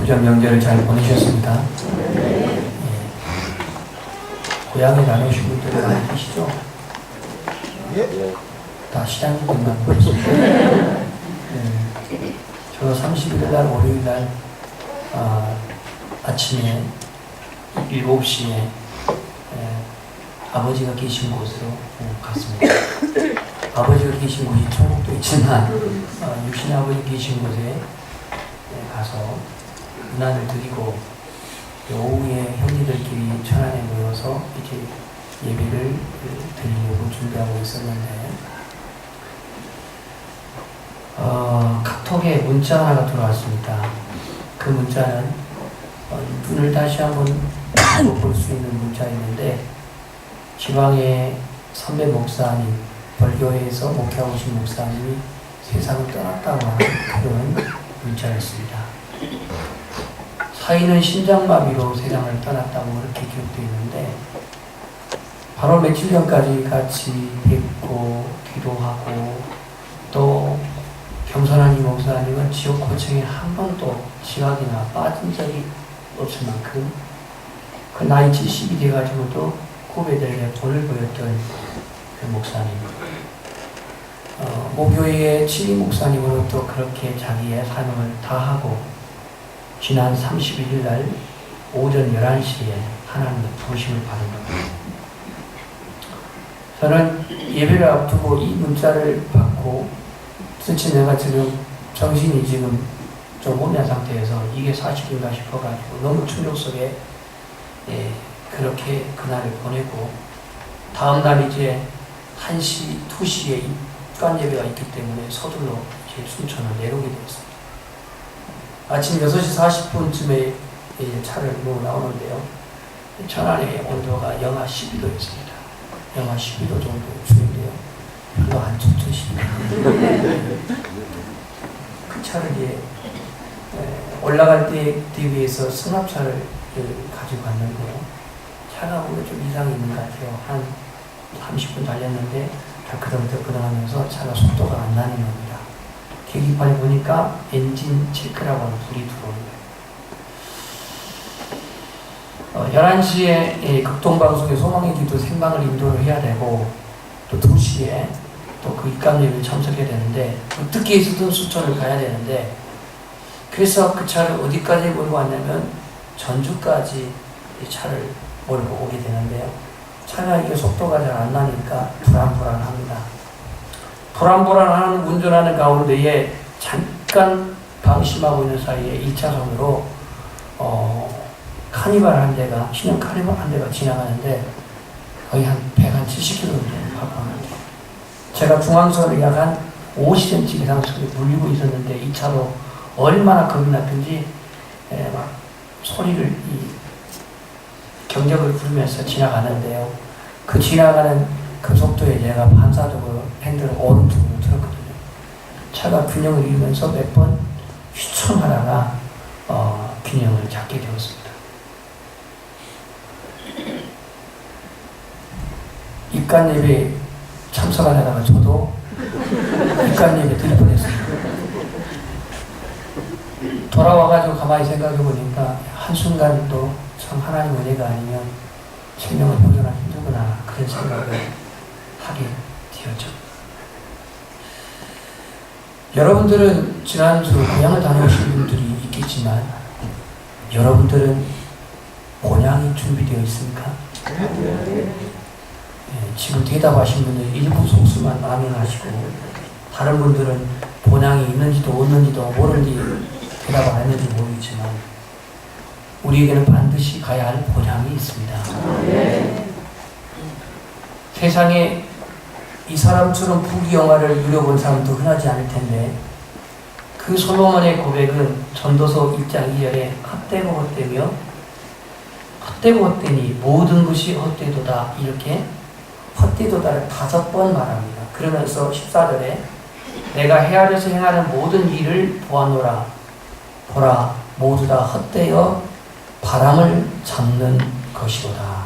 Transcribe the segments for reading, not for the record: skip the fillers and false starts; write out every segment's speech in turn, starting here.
구정 명절을 잘 보내셨습니다. 예. 고향에 다녀오신 분들이 많이 계시죠? 다 시장님들만 보였습니다. 저도 30일 날 월요일 날 아침에 7시에 아버지가 계신 곳으로 갔습니다. 아버지가 계신 곳이 천국도 있지만 육신의 아버지 계신 곳에 가서 문안을 드리고 오후에 형제들끼리 천안에 모여서 이렇게 예배를 드리려고 준비하고 있었는데 카톡에 문자 하나가 들어왔습니다. 그 문자는 눈을 다시 한번 볼 수 있는 문자였는데 지방의 선배 목사님, 벌교회에서 목회하고 계신 목사님이 세상을 떠났다고 하는 그런 문자였습니다. 사인은 심장마비로 세상을 떠났다고 이렇게 기록되어 있는데 바로 며칠 전까지 같이 뵙고 기도하고 또 겸손한 이 목사님은 지옥 고청에 한 번도 지각이나 빠진 적이 없을 만큼 그 나이 70이 돼가지고도 후배들에게 본을 보였던 그 목사님, 모교회의 치리 목사님으로 또 그렇게 자기의 사명을 다하고 지난 31일 날 오전 11시에 하나님의 부르심을 받은 겁니다. 저는 예배를 앞두고 이 문자를 받고 도대체 내가 지금 정신이 지금 좀 혼란 상태에서 이게 사실인가 싶어가지고 너무 충격 속에 그렇게 그날을 보내고 다음날 이제 1시, 2시에 입관 예배가 있기 때문에 서둘러 이제 순천을 내려오게 되었습니다. 아침 6시 40분쯤에 차를 몰고 나오는데요. 천안의 온도가 영하 12도였습니다. 영하 12도 정도 추운데요. 별로 안 춥으십니다. 그 차를 이제 올라갈 때 위해서 승합차를 가지고 갔는데요. 차가 오히려 좀 이상이 있는 것 같아요. 한 30분 달렸는데 덜끄덩덜끄덩 하면서 차가 속도가 안 나는 겁니다. 계기판에 보니까 엔진 체크라고 하는 불이 들어오는 거예요. 11시에 극동방송의 소망의 기도 생방을 인도를 해야 되고 또 2시에 또 그 입감예배를 참석해야 되는데 어떻게 해서든 순천을 가야 되는데 그래서 그 차를 어디까지 몰고 왔냐면 전주까지 이 차를 몰고 오게 되는데요. 차가 이게 속도가 잘 안 나니까 불안불안합니다. 불안불안하는 운전하는 가운데에 잠깐 방심하고 있는 사이에 1차선으로 카니발 한 대가, 신형 카니발 한 대가 지나가는데 거의 한 170km 정도 가고 하는데 제가 중앙선을 약 한 50cm 이상 속에 물리고 있었는데 이 차로 얼마나 겁이 났든지 막 소리를 경적을 부르면서 지나가는데요. 그 지나가는 그 속도에 제가 반사적으로 핸들을 오른쪽으로 틀었거든요. 차가 균형을 잃으면서 몇 번 휘청하다가 균형을 잡게 되었습니다. 입관 예배 참석하려다가 저도 입관 예배 드릴 뻔했습니다. 돌아와가지고 가만히 생각해 보니까 한순간도 참 하나님 은혜가 아니면 생명을 보존하기 힘들구나 그런 생각을 하게 되었죠. 여러분들은 지난주 고향을 다녀오신 분들이 있겠지만 여러분들은 본향이 준비되어 있습니까? 지금 대답하신 분들 일부 속수만 아멘하시고 다른 분들은 본향이 있는지도 없는지도 모르는지 대답을 안 했는지 모르겠지만 우리에게는 반드시 가야 할 본향이 있습니다. 세상에 이 사람처럼 부귀영화를 누려본 사람도 흔하지 않을 텐데 그 솔로몬의 고백은 전도서 1장 2절에 헛되고 헛되며 헛되고 헛되니 모든 것이 헛되도다 이렇게 헛되도다를 5번 말합니다. 그러면서 14절에 내가 헤아려서 행하는 모든 일을 보아노라 보라 모두 다 헛되어 바람을 잡는 것이로다.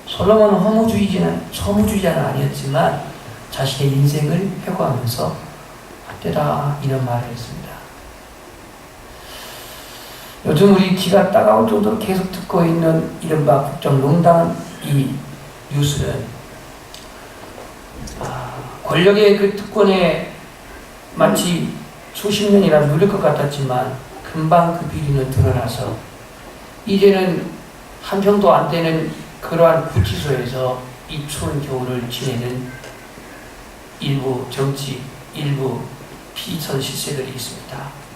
솔로몬은 허무주의자는 아니었지만 자신의 인생을 회고하면서 헛되다 이런 말을 했습니다. 요즘 우리 귀가 따가울 정도로 계속 듣고 있는 이른바 국정농단 이 뉴스는 권력의 그 특권에 마치 수십 년이나 누릴 것 같았지만 금방 그 비리는 드러나서 이제는 한 평도 안 되는 그러한 구치소에서 이 추운 겨울을 지내는 일부 정치, 일부 피선 실세들이 있습니다.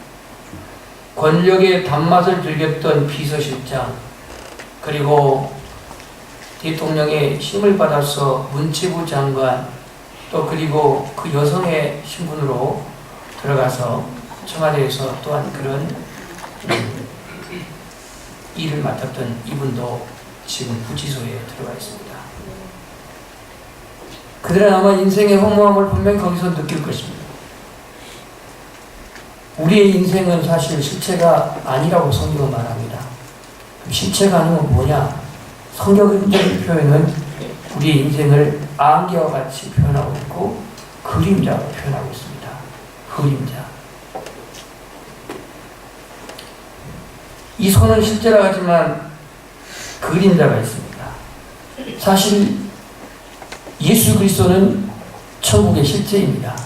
권력의 단맛을 즐겼던 비서실장, 그리고 대통령의 힘을 받아서 문체부 장관, 또 그리고 그 여성의 신분으로 들어가서 청와대에서 또한 그런 일을 맡았던 이분도 지금 구치소에 들어가 있습니다. 그들은 아마 인생의 허무함을 분명히 거기서 느낄 것입니다. 우리의 인생은 사실 실체가 아니라고 성경은 말합니다. 실체가 아니면 뭐냐? 성경의 표현은 우리의 인생을 안개와 같이 표현하고 있고 그림자로 표현하고 있습니다. 그림자. 이 손은 실제라 하지만 그림자가 있습니다. 사실 예수 그리스도는 천국의 실제입니다.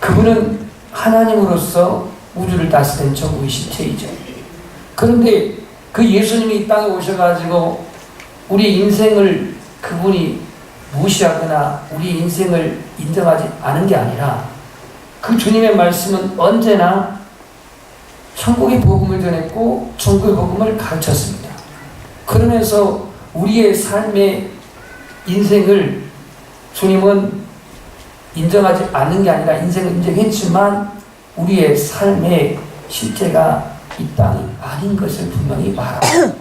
그분은 하나님으로서 우주를 다스리는 천국의 실체이죠. 그런데 그 예수님이 이 땅에 오셔가지고 우리 인생을 그분이 무시하거나 우리 인생을 인정하지 않은 게 아니라 그 주님의 말씀은 언제나 천국의 복음을 전했고 천국의 복음을 가르쳤습니다. 그러면서 우리의 삶의 인생을 주님은 인정하지 않는 게 아니라 인생을 인정했지만 우리의 삶의 실제가 이 땅이 아닌 것을 분명히 말합니다.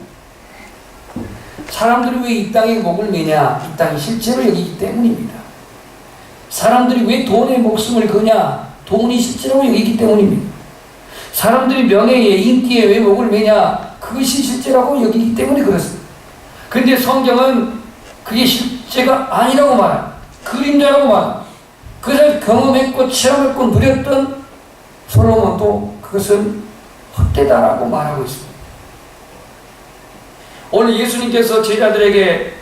사람들이 왜 이 땅에 목을 매냐? 이 땅이 실제로 여기기 때문입니다. 사람들이 왜 돈에 목숨을 거냐? 돈이 실제로 여기기 때문입니다. 사람들이 명예에 인기에 왜 목을 매냐? 그것이 실제라고 여기기 때문에 그렇습니다. 그런데 성경은 그게 실제가 아니라고 말합니다. 그림자라고 말합니다. 그것을 경험했고 체험했고 누렸던 솔로몬도 그것은 헛되다라고 말하고 있습니다. 오늘 예수님께서 제자들에게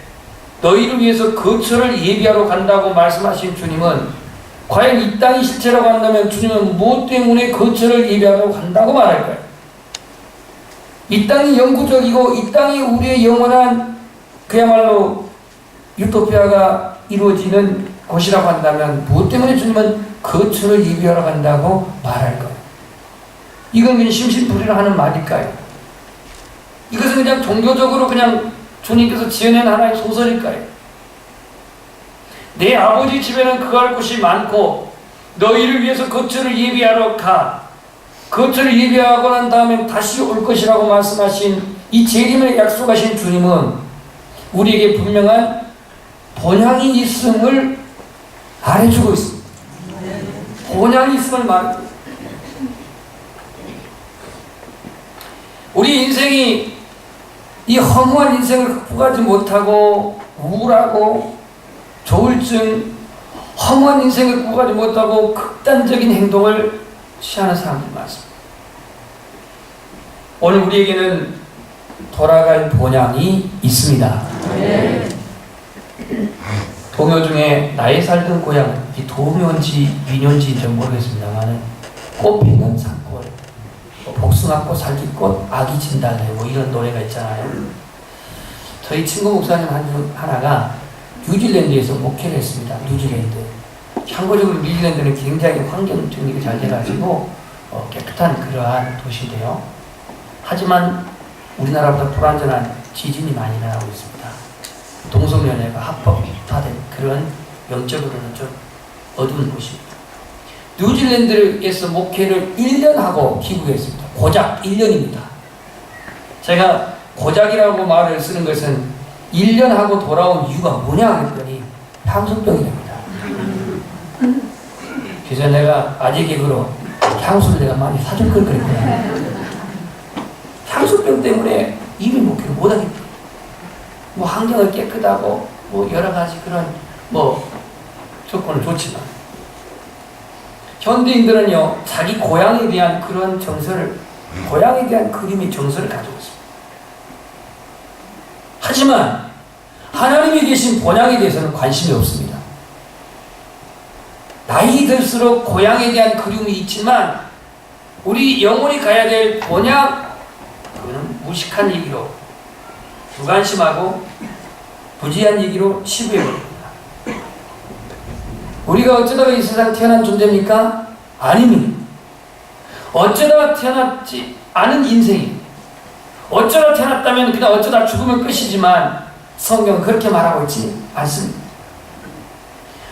너희를 위해서 거처를 예비하러 간다고 말씀하신 주님은 과연 이 땅이 실체라고 한다면 주님은 무엇 때문에 거처를 예비하러 간다고 말할까요? 이 땅이 영구적이고 이 땅이 우리의 영원한 그야말로 유토피아가 이루어지는 곳이라고 한다면 무엇 때문에 주님은 거처를 예비하러 간다고 말할까요? 이건 그냥 심심풀이를 하는 말일까요? 이것은 그냥 종교적으로 그냥 주님께서 지어낸 하나의 소설일까요? 내 아버지 집에는 거할 곳이 많고 너희를 위해서 거처를 예비하러 가. 거처를 예비하고 난 다음에 다시 올 것이라고 말씀하신 이 재림을 약속하신 주님은 우리에게 분명한 본향이 있음을 말해주고 있습니다. 본향이 있음을 말해주고 있습니다. 우리 인생이 이 허무한 인생을 극복하지 못하고 우울하고 조울증, 허무한 인생을 극복하지 못하고 극단적인 행동을 취하는 사람들이 많습니다. 오늘 우리에게는 돌아갈 본향이 있습니다. 동요 중에 나의 살던 고향, 이 동요인지 민요인지 모르겠습니다만 꽃 피는 산골, 복숭아꽃, 살기꽃, 아기 진달래 뭐 이런 노래가 있잖아요. 저희 친구 목사님 하나가 뉴질랜드에서 목회를 했습니다. 뉴질랜드. 참고적으로 뉴질랜드는 굉장히 환경 정리가 잘 돼가지고 깨끗한 그러한 도시인데요. 하지만 우리나라보다 불안전한 지진이 많이 일어나고 있습니다. 동성연애가 합법화된 그런 영적으로는 좀 어두운 곳입니다. 뉴질랜드에서 목회를 1년 하고 귀국했습니다. 고작 1년입니다. 제가 고작이라고 말을 쓰는 것은 1년 하고 돌아온 이유가 뭐냐 했더니 향수병이랍니다. 그래서 내가 아재 개그로 향수를 내가 많이 사줄 걸 그랬거든요. 향수병 때문에 이미 목회를 못하겠다. 뭐 환경을 깨끗하고 뭐 여러 가지 그런 뭐 조건은 좋지만 현대인들은요 자기 고향에 대한 그런 정서를 고향에 대한 그림의 정서를 가지고 있습니다. 하지만 하나님이 계신 본향에 대해서는 관심이 없습니다. 나이 들수록 고향에 대한 그리움이 있지만 우리 영혼이 가야 될 본향, 그거는 무식한 얘기로 무관심하고 부지한 얘기로 치부해버립니다. 우리가 어쩌다가 이 세상 태어난 존재입니까? 아닙니다. 어쩌다가 태어났지 않은 인생입니다. 어쩌다 태어났다면 그냥 어쩌다 죽으면 끝이지만 성경은 그렇게 말하고 있지 않습니다.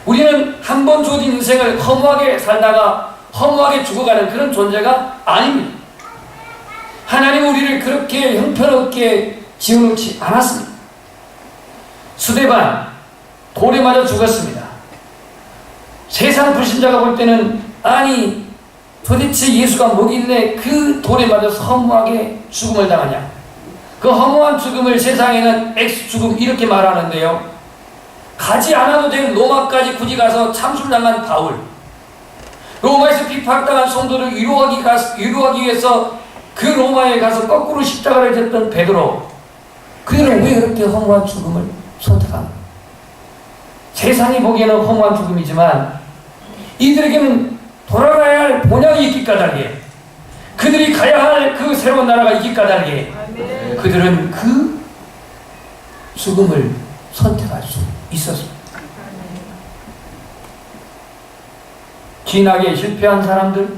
우리는 한 번 주어진 인생을 허무하게 살다가 허무하게 죽어가는 그런 존재가 아닙니다. 하나님은 우리를 그렇게 형편없게 지어놓지 않았습니다. 스데반 돌에 맞아 죽었습니다. 세상 불신자가 볼 때는 아니 도대체 예수가 뭐길래 그 돌에 맞아서 허무하게 죽음을 당하냐. 그 허무한 죽음을 세상에는 엑스 죽음 이렇게 말하는데요. 가지 않아도 될 로마까지 굳이 가서 참술당한 바울, 로마에서 핍박당한 성도를 위로하기 위해서 그 로마에 가서 거꾸로 십자가를 졌던 베드로, 그들은 왜 그렇게 허무한 죽음을 선택합니까? 세상이 보기에는 허무한 죽음이지만 이들에게는 돌아가야 할 본향이 있기 까닭에, 그들이 가야 할 그 새로운 나라가 있기 까닭에 그들은 그 죽음을 선택할 수 있었습니다. 진학에 실패한 사람들,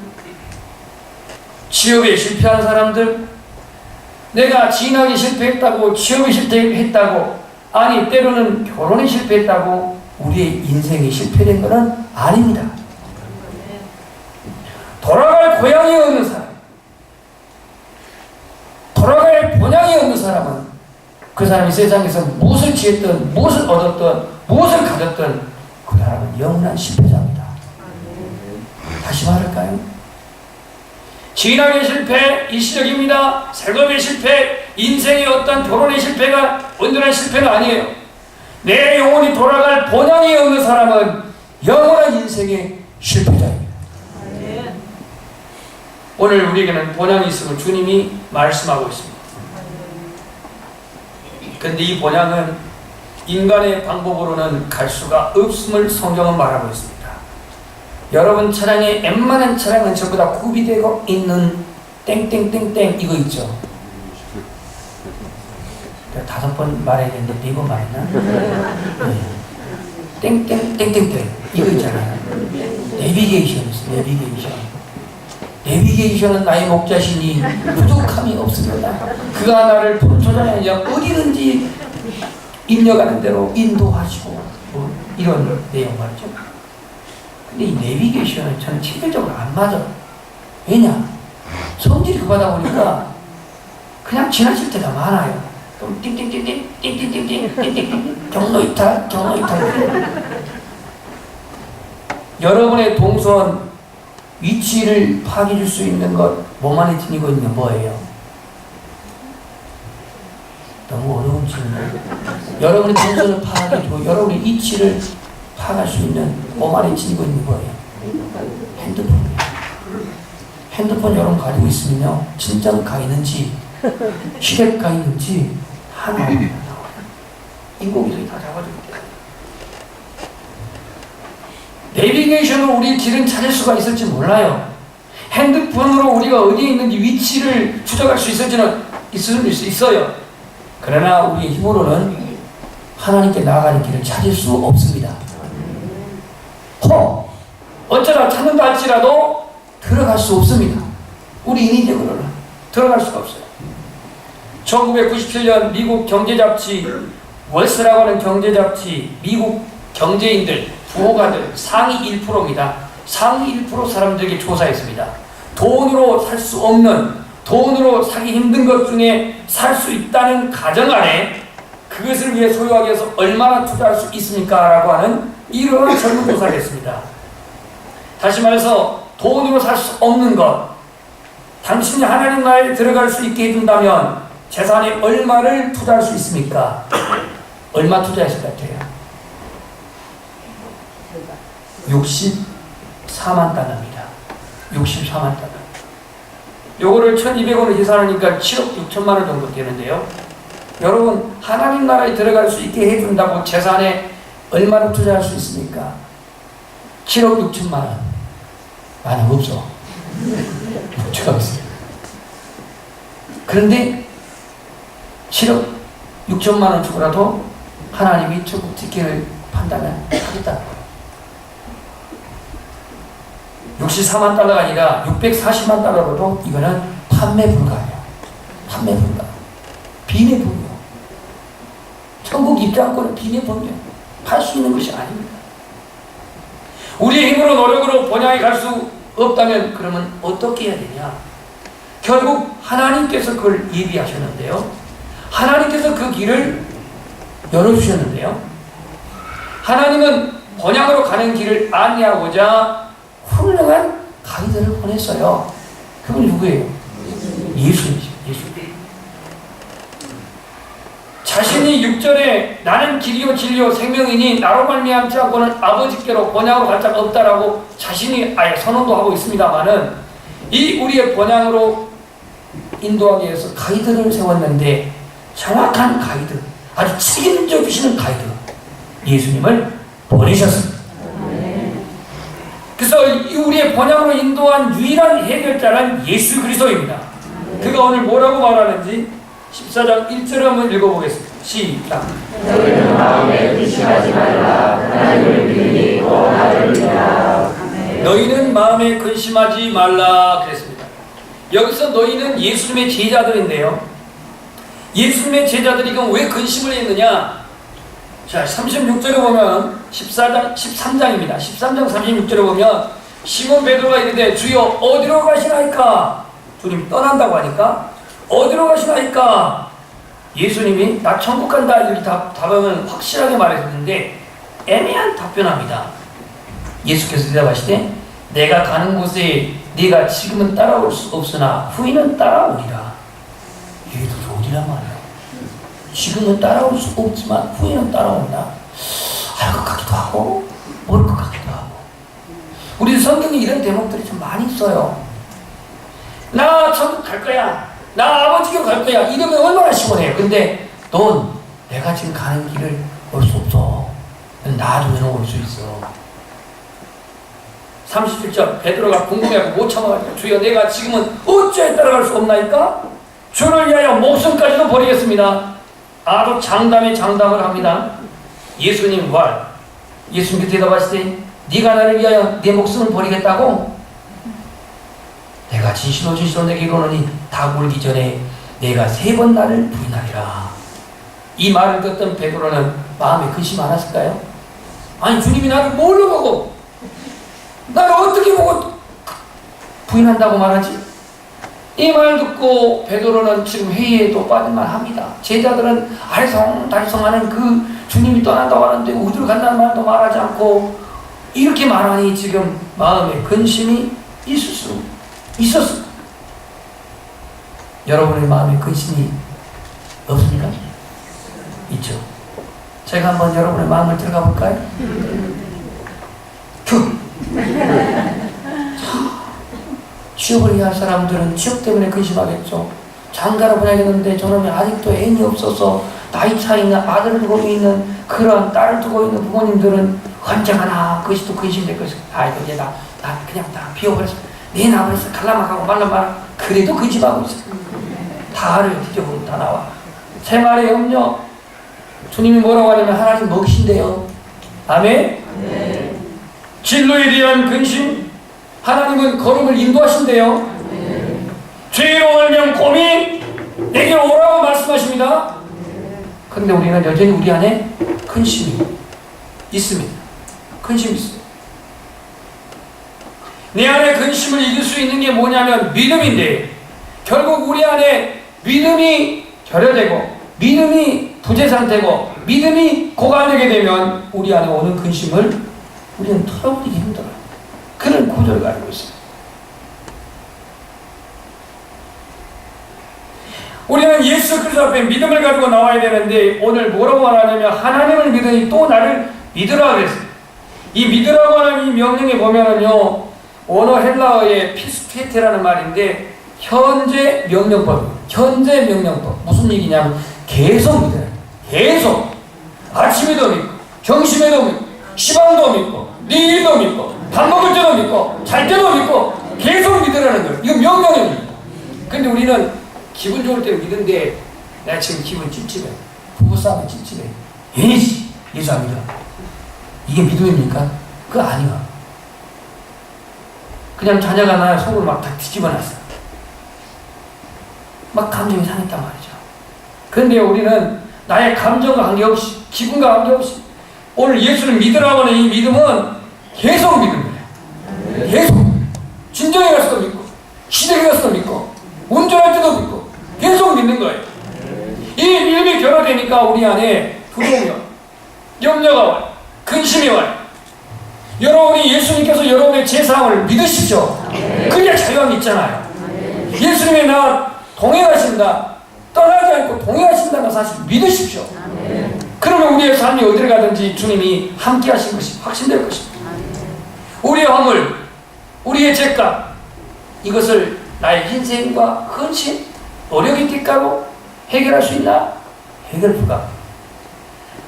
취업에 실패한 사람들, 내가 진학에 실패했다고, 취업에 실패했다고, 아니 때로는 결혼에 실패했다고 우리의 인생이 실패된 것은 아닙니다. 돌아갈 고향이 없는 사람, 돌아갈 본향이 없는 사람은 그 사람이 세상에서 무엇을 지었든 무엇을 얻었든 무엇을 가졌든 그 사람은 영원한 실패자입니다. 다시 말할까요? 진학의 실패 일시적입니다. 생업의 실패, 인생의 어떤 결혼의 실패가 온전한 실패는 아니에요. 내 영혼이 돌아갈 본향이 없는 사람은 영원한 인생의 실패자입니다. 오늘 우리에게는 본향이 있음을 주님이 말씀하고 있습니다. 그런데 이 본향은 인간의 방법으로는 갈 수가 없음을 성경은 말하고 있습니다. 여러분 차량에 웬만한 차량은 전부 다 구비되고 있는 땡땡땡땡 이거 있죠. 5번 말해야 되는데 4번 말했나? 네. 땡땡땡땡땡 이거 있잖아요. 내비게이션 있어요. 내비게이션은 나의 목자시니 부족함이 없습니다. 그가 나를 푸른초장에 어디든지 입력하는 대로 인도하시고 이런 내용 말이죠. 근데 이 내비게이션은 저는 체질적으로 안 맞아요. 왜냐? 성질이 급하다 보니까 그냥 지나칠 때가 많아요. 그럼 띵띵띵띵띵띵띵띵띵띵 경로 이탈. 여러분의 동선 위치를 파악해 줄 수 있는 것 몸 안에 지니고 있는 게 뭐예요? 너무 어려운 질문. 여러분의 동선을 파악해주고 여러분의 위치를 파악할 수 있는 몸 안에 지니고 있는 거예요. 핸드폰이에요. 핸드폰 여러분 가지고 있으면요, 진짜로 가 있는지 시댁 가 있는지 다 나와요. 인공위성이 다 잡아주기 때문에. 내비게이션으로 우리 길은 찾을 수가 있을지 몰라요. 핸드폰으로 우리가 어디에 있는지 위치를 추적할 수 있을 수 있어요. 그러나 우리의 힘으로는 하나님께 나아가는 길을 찾을 수 없습니다. 어쩌다 찾는다 할지라도 들어갈 수 없습니다. 우리 인위적으로는 들어갈 수가 없어요. 1997년 미국 경제잡지 월스라고 하는 경제잡지, 미국 경제인들, 부호가들 상위 1%입니다. 상위 1% 사람들에게 조사했습니다. 돈으로 살 수 없는, 돈으로 사기 힘든 것 중에 살 수 있다는 가정 안에 그것을 위해 소유하기 위해서 얼마나 투자할 수 있습니까? 라고 하는 이러한 설문조사를 했습니다. 다시 말해서 돈으로 살 수 없는 것, 당신이 하나님 나라에 들어갈 수 있게 해준다면 재산에 얼마를 투자할 수 있습니까? 얼마 투자했을 것 같아요? 64만 달러입니다. 64만 달러. 요거를 1200원을 계산하니까 7억 6천만 원 정도 되는데요. 여러분, 하나님 나라에 들어갈 수 있게 해준다고 재산에 얼마나 투자할 수 있습니까? 7억 6천만 원. 많이 없어. 못 없어요. 그런데 7억 6천만 원 주고라도 하나님이 천국 티켓을 판다면 하겠다. 64만 달러가 아니라 640만 달러로도 이거는 판매 불가예요. 판매 불가. 비례분요. 천국 입장권은 비례분요. 팔 수 있는 것이 아닙니다. 우리의 힘으로 노력으로 번향에 갈 수 없다면 그러면 어떻게 해야 되냐? 결국 하나님께서 그걸 예비하셨는데요. 하나님께서 그 길을 열어주셨는데요. 하나님은 번향으로 가는 길을 안내하고자 훌륭한 가이드를 보냈어요. 그분이 누구예요? 예수님이죠. 예수님. 자신이 6절에 나는 길이요 진리요 생명이니 나로 말미암지 않고는 아버지께로 번향으로 갈 자가 없다라고 자신이 아예 선언도 하고 있습니다만은 이 우리의 번향으로 인도하기 위해서 가이드를 세웠는데 정확한 가이드, 아주 책임져 주시는 가이드 예수님을 보내셨습니다. 그래서 우리의 번향으로 인도한 유일한 해결자는 예수 그리스도입니다. 그가 오늘 뭐라고 말하는지 14장 1절을 한번 읽어보겠습니다. 시작. 너희는 마음에 근심하지 말라. 하나님을 믿으니 또 나를 믿으라. 너희는 마음에 근심하지 말라 그랬습니다. 여기서 너희는 예수님의 제자들인데요. 예수님의 제자들이 그럼 왜 근심을 했느냐? 자, 36절에 보면 13장입니다. 13장 36절에 보면 시몬 베드로가 이르되 주여 어디로 가시나이까? 주님 떠난다고 하니까 어디로 가시나이까? 예수님이 나 천국 간다 이렇게 답하면 확실하게 말했는데 애매한 답변합니다. 예수께서 대답하시되 내가 가는 곳에 네가 지금은 따라올 수 없으나 후에는 따라오리라. 이게 더 어디란 말이야? 지금은 따라올 수 없지만 후에는 따라온다. 알 것 같기도 하고 모를 것 같기도 하고. 우리 성경에 이런 대목들이 좀 많이 있어요. 나 천국 갈 거야. 나 아버지께로 갈 거야. 이러면 얼마나 시원해요. 근데 넌 내가 지금 가는 길을 올 수 없어. 놔두면 올 수 있어. 37절 베드로가 궁금해하고 못 참아가지고 주여 내가 지금은 어찌하여 따라갈 수 없나이까? 주를 위하여 목숨까지도 버리겠습니다. 아주 장담에 장담을 합니다. 예수님 말. 예수님께 대답하시되 네가 나를 위하여 네 목숨을 버리겠다고? 내가 진실로 진실로 내게 이르노니 닭 울기 전에 내가 3번 나를 부인하리라. 이 말을 듣던 베드로는 마음에 근심 안 했을까요? 아니 주님이 나를 뭘로 보고 나를 어떻게 보고 부인한다고 말하지? 이 말 듣고 베드로는 지금 회의에도 빠질만 합니다. 제자들은 알쏭달쏭하는 그 주님이 떠난다고 하는데 어디로 간다는 말도 말하지 않고 이렇게 말하니 지금 마음에 근심이 있을 수 있었습니다. 여러분의 마음에 근심이 없습니까? 있죠. 제가 한번 여러분의 마음을 들어가 볼까요? 취업을 해야 할 사람들은 취업 때문에 근심하겠죠. 장가를 보내야겠는데 저놈이 아직도 애인이 없어서 나이 차 있는 아들을 두고 있는 그런 딸을 두고 있는 부모님들은 언젠가나 그것이 또 근심될 것이고 아이고 이제 나 그냥 다 비워버렸어. 내 나버렸어. 갈라막하고 말라마라. 그래도 근심하고 있어. 다를 뒤져보면 다 나와. 제 말에 염려. 주님이 뭐라고 하냐면 하나님 먹이신대요. 아멘? 네. 진로에 대한 근심. 하나님은 걸음을 인도하신대요. 네. 죄로 알면 고민 내게 오라고 말씀하십니다. 그런데 우리는 여전히 우리 안에 근심이 있습니다. 근심이 있어요. 내 안에 근심을 이길 수 있는 게 뭐냐면 믿음인데 결국 우리 안에 믿음이 결여되고 믿음이 부재 상태고 믿음이 고갈되게 되면 우리 안에 오는 근심을 우리는 털어버리기 힘들어요. 그런 구조를 가지고 있어요. 우리는 예수 그리스도 앞에 믿음을 가지고 나와야 되는데 오늘 뭐라고 말하냐면 하나님을 믿으니 또 나를 믿으라 그랬어요. 이 믿으라고 하는 이 명령에 보면은요 원어 헬라어의 피스케테라는 말인데 현재 명령법. 현재 명령법. 무슨 얘기냐면 계속 믿어요. 계속. 아침에도 믿고, 점심에도 믿고, 시방도 믿고, 내일도 믿고, 밥 먹을 때도 믿고, 잘 때도 믿고, 계속 믿으라는 거예요. 이거 명령입니다. 근데 우리는 기분 좋을 때 믿는데, 내가 지금 기분 찝찝해. 부부싸움이 찝찝해. 에이씨, 예수 안 믿어. 이게 믿음입니까? 그거 아니야. 그냥 자녀가 나의 속을 막 다 뒤집어놨어. 막 감정이 상했단 말이죠. 그런데 우리는 나의 감정과 관계없이, 기분과 관계없이, 오늘 예수를 믿으라고 하는 이 믿음은 계속 믿는 거예요. 계속. 진정에 가서도 믿고, 시댁에 가서도 믿고, 운전할 때도 믿고, 계속 믿는 거예요. 이 믿음이 결여되니까 우리 안에 두려움이 와요. 염려가 와요. 근심이 와요. 여러분이 예수님께서 여러분의 제사함을 믿으십시오. 그게 자유함 있잖아요. 예수님이 나와 동행하신다, 떠나지 않고 동행하신다는 사실 믿으십시오. 그러면 우리의 삶이 어디를 가든지 주님이 함께 하신 것이 확신될 것입니다. 우리의 화물, 우리의 죄값, 이것을 나의 희생과 헌신, 노력 있게 까고 해결할 수 있나? 해결 불가.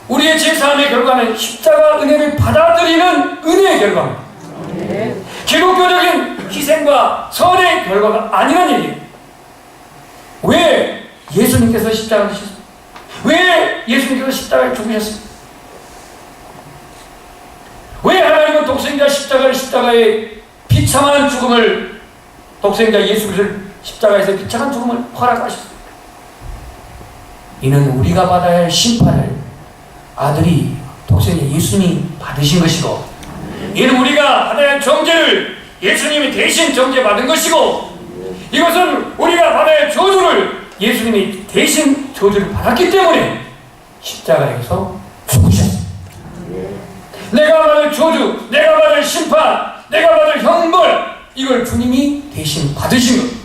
우리의 제사함의 결과는 십자가 은혜를 받아들이는 은혜의 결과입니다. 기독교적인 희생과 선의 결과가 아니란 얘기예요. 왜 예수님께서 십자가를 지셨습니까? 왜 예수님께서 십자가에 죽으셨습니까? 왜 하나님은 독생자 십자가에 비참한 죽음을, 독생자 예수 그리스도를 십자가에서 비참한 죽음을 허락하셨습니다. 이는 우리가 받아야 할 심판을 아들이, 독생자 예수님이 받으신 것이고, 이는 우리가 받아야 할 정죄를 예수님이 대신 정죄받은 것이고, 이것은 우리가 받아야 할 저주를 예수님이 대신 저주를 받았기 때문에 십자가에서 죽으셨습니다. 내가 받을 저주, 내가 받을 심판, 내가 받을 형벌, 이걸 주님이 대신 받으신 것.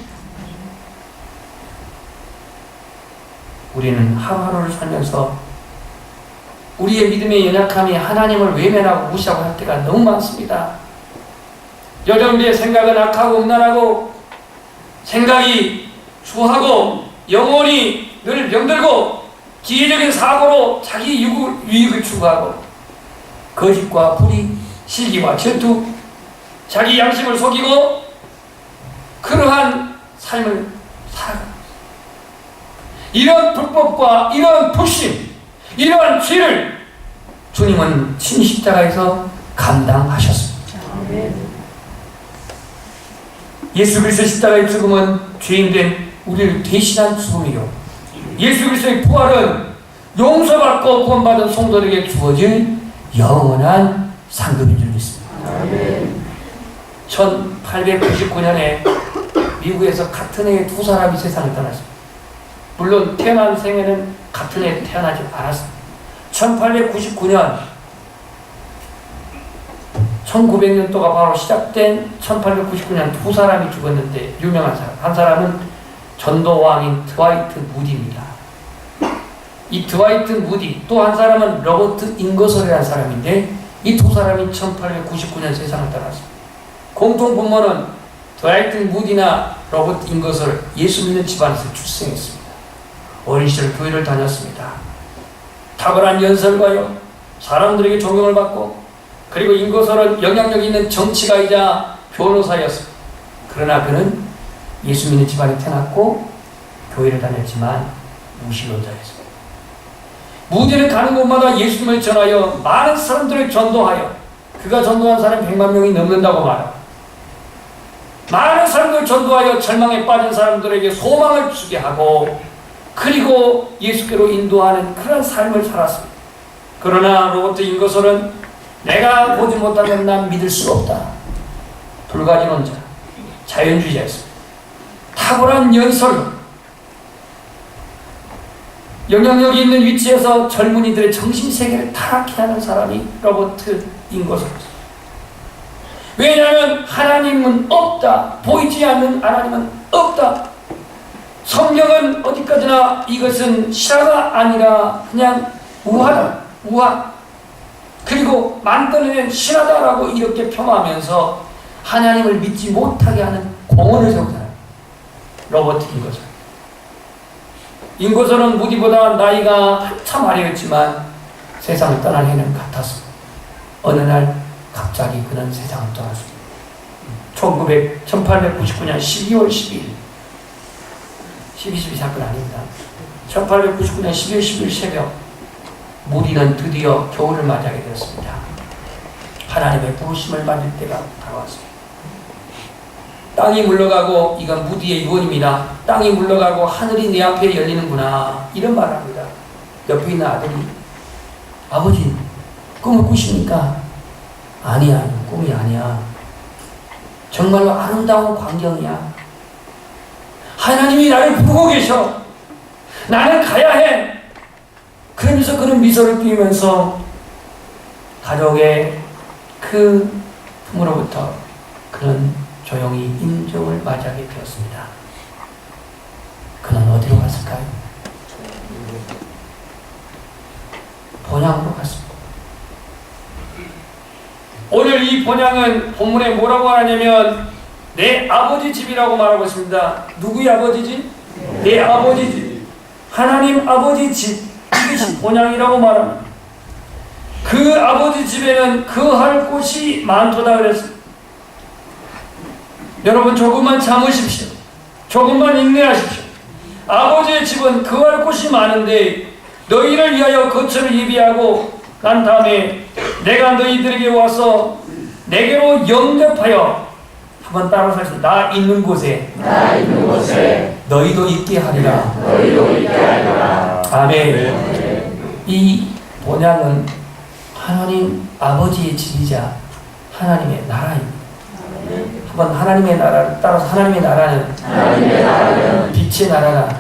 우리는 하루하루를 살면서 우리의 믿음의 연약함이 하나님을 외면하고 무시하고 할 때가 너무 많습니다. 여전 우리의 생각은 악하고 음란하고, 생각이 추하고, 영혼이 늘 병들고, 기계적인 사고로 자기 유익을 추구하고, 거짓과 불의, 실기와 질투, 자기 양심을 속이고, 그러한 삶을 살아갑니다. 이런 불법과 이런 불신, 이러한 죄를 주님은 십자가에서 감당하셨습니다. 예수 그리스도의 십자가의 죽음은 죄인된 우리를 대신한 죽음이요, 예수 그리스도의 부활은 용서받고 구원받은 성도들에게 주어질 영원한 상급인 줄 믿습니다. 1899년에 미국에서 같은 해에 두 사람이 세상을 떠났습니다. 물론 태어난 생에는 같은 해에 태어나지 않았습니다. 1899년 1900년도가 바로 시작된 1899년 두 사람이 죽었는데, 유명한 사람, 한 사람은 전도왕인 드와이트 무디입니다. 이 드와이트 무디, 또 한 사람은 로버트 잉거솔이라는 사람인데, 이 두 사람이 1899년 세상을 떠났습니다. 공통 분모는 드와이트 무디나 로버트 잉거솔, 예수 믿는 집안에서 출생했습니다. 어린 시절 교회를 다녔습니다. 탁월한 연설과요, 사람들에게 존경을 받고, 그리고 잉거솔은 영향력 있는 정치가이자 변호사였습니다. 그러나 그는 예수 믿는 집안에 태어났고 교회를 다녔지만 무신론자였습니다. 무디는 가는 곳마다 예수님을 전하여 많은 사람들을 전도하여, 그가 전도한 사람 100만 명이 넘는다고 말합니다. 많은 사람들을 전도하여 절망에 빠진 사람들에게 소망을 주게 하고, 그리고 예수께로 인도하는 그런 삶을 살았습니다. 그러나 로버트 잉거솔은 내가 보지 못하면 난 믿을 수 없다, 불가지론자, 자연주의자였습니다. 탁월한 연설로 영향력이 있는 위치에서 젊은이들의 정신세계를 타락케 하는 사람이 로버트 잉거솔입니다. 왜냐하면 하나님은 없다, 보이지 않는 하나님은 없다, 성경은 어디까지나 이것은 실화가 아니라 그냥 우화다, 우화, 그리고 만들어낸 신화다라고 이렇게 폄하하면서 하나님을 믿지 못하게 하는 공언을 세우잖아요. 로버트 인거선. 인거선은 무디보다 나이가 한참 아래였지만 세상을 떠날 해는 같았어. 어느 날 갑자기 그는 세상을 떠났습니다. 1899년 12월 12일 12.12 사건 아닙니다. 1899년 12월 10일 새벽 무디는 드디어 겨울을 맞이하게 되었습니다. 하나님의 부르심을 받을 때가 다가왔습니다. 땅이 물러가고, 이건 무디의 유언입니다. 땅이 물러가고 하늘이 내 앞에 열리는구나, 이런 말을 합니다. 옆에 있는 아들이, 아버지 꿈을 꾸십니까? 아니야, 꿈이 아니야. 정말로 아름다운 광경이야. 하나님이 나를 부르고 계셔. 나는 가야 해. 그러면서 그는 미소를 띄우면서 가족의 그 품으로부터 그는 조용히 인종을 맞이하게 되었습니다. 그는 어디로 갔을까요? 본향으로 갔습니다. 오늘 이 본향은 본문에 뭐라고 하냐면 내 아버지 집이라고 말하고 있습니다. 누구의 아버지지? 내 아버지 집. 하나님 아버지 집. 이것이 본향이라고 말합니다. 그 아버지 집에는 거할 곳이 많도다 그랬습니다. 여러분 조금만 참으십시오. 조금만 인내하십시오. 아버지의 집은 거할 곳이 많은데 너희를 위하여 거처를 예비하고 난 다음에 내가 너희들에게 와서 내게로 영접하여, 한번 따라서 하시죠. 나 있는 곳에 너희도 있게 하리라. 아멘. 이 본향은 하나님 아버지의 집이자 하나님의 나라입니다. 한번 하나님의 나라, 따라서 하나님의 나라는 빛의 나라다.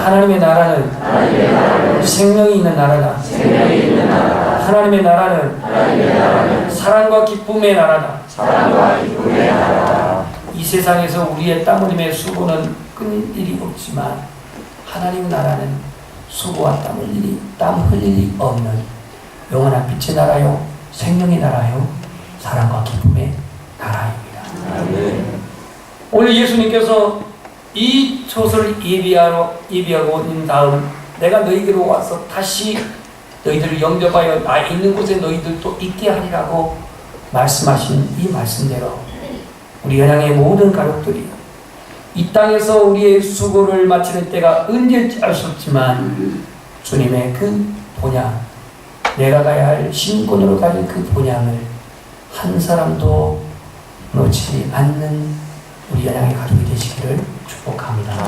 하나님의 나라는 생명이 있는 나라다. 하나님의 나라는 사랑과 기쁨의 나라다. 이 세상에서 우리의 땀 흘림의 수고는 끊일 일이 없지만 하나님 나라는 수고와 땀 흘릴 일이 없는 영원한 빛의 나라요, 생명의 나라요, 사랑과 기쁨의 나라입니다. 오늘 예수님께서 이 소설을 예비하고 있는 다음 내가 너희에게로 와서 다시 너희들을 영접하여 나 있는 곳에 너희들도 있게 하리라고 말씀하신 이 말씀대로 우리 연양의 모든 가족들이 이 땅에서 우리의 수고를 마치는 때가 언제일지 알 수 없지만 주님의 그 본향, 내가 가야 할 신권으로 가진 그 본향을 한 사람도 놓치지 않는 우리 연양의 가족이 되시기를 축복합니다.